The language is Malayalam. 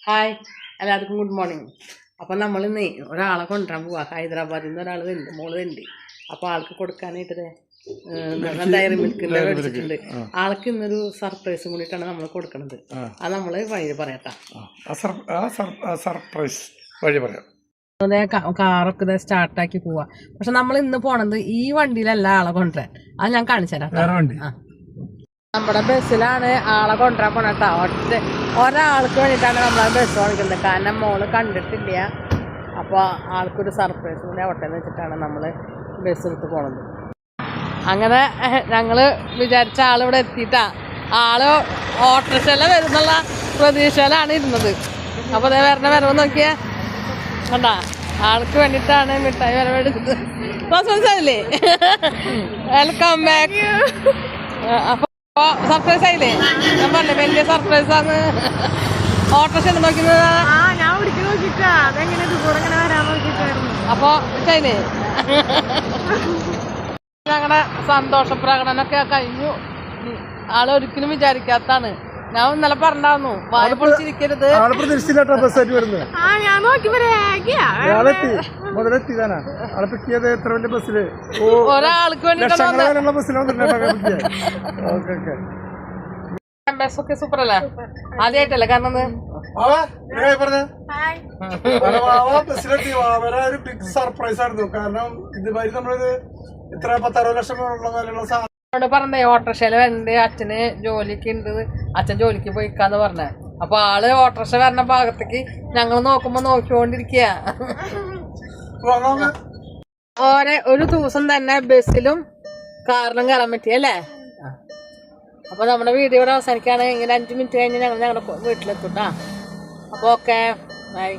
ഹായ് എല്ലാവർക്കും ഗുഡ് മോർണിംഗ്. അപ്പം നമ്മൾ ഇന്ന് ഒരാളെ കൊണ്ടുവരാൻ പോവാ. ഹൈദരാബാദിൽ നിന്ന് ഒരാൾ വരുന്നുണ്ട്, മോള് വരുന്നുണ്ട്. അപ്പോൾ ആൾക്ക് കൊടുക്കാനായിട്ട് ഡയറി മിൽക്കിൻ്റെ മേടിച്ചിട്ടുണ്ട്. ആൾക്ക് ഇന്നൊരു സർപ്രൈസും കൂടിയിട്ടാണ് നമ്മൾ കൊടുക്കുന്നത്. അത് നമ്മൾ വഴി പറയട്ടാ. സർപ്രൈസ് വഴി പറയാം. കാറൊക്കെ ഇതേ സ്റ്റാർട്ടാക്കി പോവാ. പക്ഷെ നമ്മൾ ഇന്ന് പോണത് ഈ വണ്ടിയിലല്ല ആളെ കൊണ്ടുവരാൻ. അത് ഞാൻ കാണിച്ചു തരാം. നമ്മുടെ ബസ്സിലാണ് ആളെ കൊണ്ടുവരാൻ പോണേട്ടാ. ഒരാൾക്ക് വേണ്ടിയിട്ടാണ് നമ്മളെ ബസ് ഓടിക്കുന്നത്. കാരണം മോള് കണ്ടിട്ടില്ല. അപ്പോൾ ആൾക്കൊരു സർപ്രൈസ് കൂടി ആവട്ടെ എന്ന് വെച്ചിട്ടാണ് നമ്മൾ ബസ് എടുത്ത് പോണത്. അങ്ങനെ ഞങ്ങൾ വിചാരിച്ച ആളിവിടെ എത്തിയിട്ടാ. ആള് ഓട്ടോറിക്ഷയില വരുന്നുള്ള പ്രതീക്ഷയിലാണ് ഇരുന്നത്. അപ്പോൾ അതേ വരവ് നോക്കിയാ കണ്ടാ, ആൾക്ക് വേണ്ടിയിട്ടാണ് മിഠായി വരെ മേടിച്ചത്. മനസ്സിലായില്ലേ? Welcome back. അപ്പോൾ സർപ്രൈസ് ആയില്ലേ? ഞാൻ പറഞ്ഞേ വലിയ സർപ്രൈസ് ആണ്. ഓട്ടോറിക്ഷ നോക്കുന്നത് അപ്പൊ ചൈനേ ഞങ്ങളുടെ സന്തോഷ പ്രകടനമൊക്കെ കഴിഞ്ഞു. ആളൊരിക്കലും വിചാരിക്കാത്താണ്. ഞാൻ ഇന്നലെ പറഞ്ഞായിരുന്നു വായ പൊളിച്ചിരിക്കരുത്. ഒരാൾക്ക് ബസ്സൊക്കെ സൂപ്പറല്ലേ? ആദ്യമായിട്ടല്ലേ കാരണം സർപ്രൈസ് ആയിരുന്നു. കാരണം ഇതുവരെ നമ്മളൊരു ഇത്ര 10-60 ലക്ഷം പറഞ്ഞേ ഓട്ടോറിക്ഷയില് വരണ്ട്. അച്ഛന് ജോലിക്ക് ഉണ്ട്, അച്ഛൻ ജോലിക്ക് പോയിക്കാന്ന് പറഞ്ഞേ. അപ്പൊ ആള് ഓട്ടോറിക്ഷ വരണ ഭാഗത്തേക്ക് ഞങ്ങൾ നോക്കുമ്പോ നോക്കിക്കൊണ്ടിരിക്കുക. ഒരു ദിവസം തന്നെ ബസ്സിലും കാറിലും കയറാൻ പറ്റിയല്ലേ? അപ്പൊ നമ്മുടെ വീഡിയോ ഇവിടെ അവസാനിക്കുകയാണ്. ഇങ്ങനെ 5 മിനിറ്റ് കഴിഞ്ഞ് ഞങ്ങളുടെ വീട്ടിലെത്തും. അപ്പൊ ഓക്കെ ബൈ.